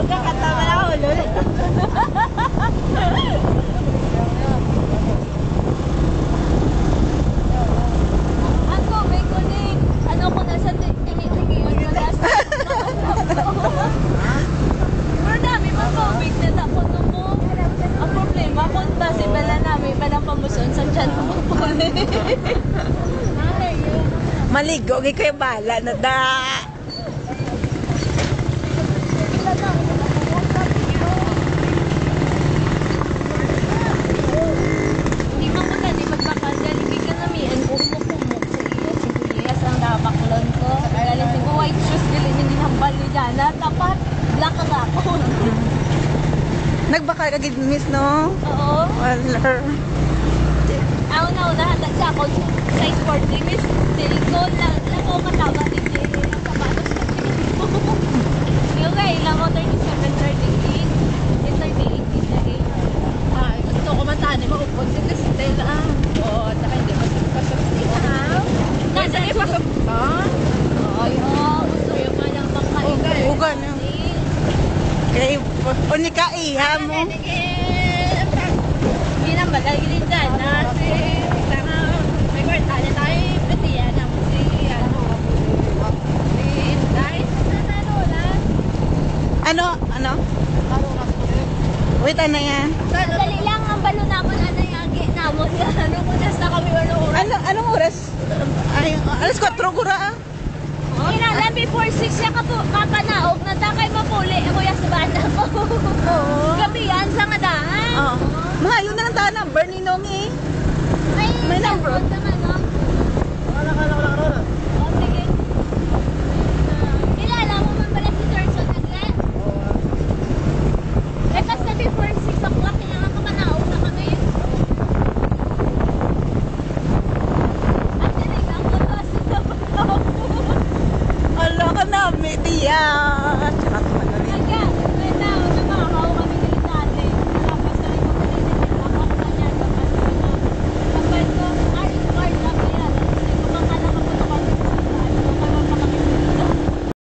Kakatawa na ako, lol. Ako, may kuning. Ano ko nasa tingi-tingi yung nagas. Pero dami mga COVID na takot mo. Ang problema, kung base bala namin palang pamuson sa tiyan mo puli. Maligo, gay kayo bala na da. Hindi man ko tani magbakal dahil hindi ka namian umuk-umuk sa iyo. Sibuyas ang nabaklon ko. Lalisin ko white shoes galing hindi hambal ni Jana. Tapat, black ang ako. Nagbakal ka gid miss no? Oo. Waller. Ako na hatag sa ako sa sport team is silicone lang ako mataba din ang sapatos na pinag-mo. Yung kaya lang ko 37, 38. Yung 38 din lagi. Gusto ko matani maupod si Stella. Oo, at saka hindi pasok dito. Nasa pasok. Ha? Ay, gusto ko yung malang pangkain. Ugan. Kaya unika iha mo. Hindi na malagi din dyan na si may kwarta na tayo pati yan ang si Ano? Wait, ano yan? dali lang ang balo naman ano yung agi namon ano kung nasa kami Anong oras? Ay, alas 4 gura ah. Kinalan before 6 siya kakanaog na takay mapuli ako yung sa banda ko. Gabi yan sa nga daan. Oo. Mga yun na lang tayo number ni Nong eh. May number. Naman, no? Oh, sige. Kilala mo man pala si Serson Nagle? Eh, kasi before 6 o'clock, kailangan kakanaog na kami. At tinigang ko to sa banda ko. Ala ka na, Medias.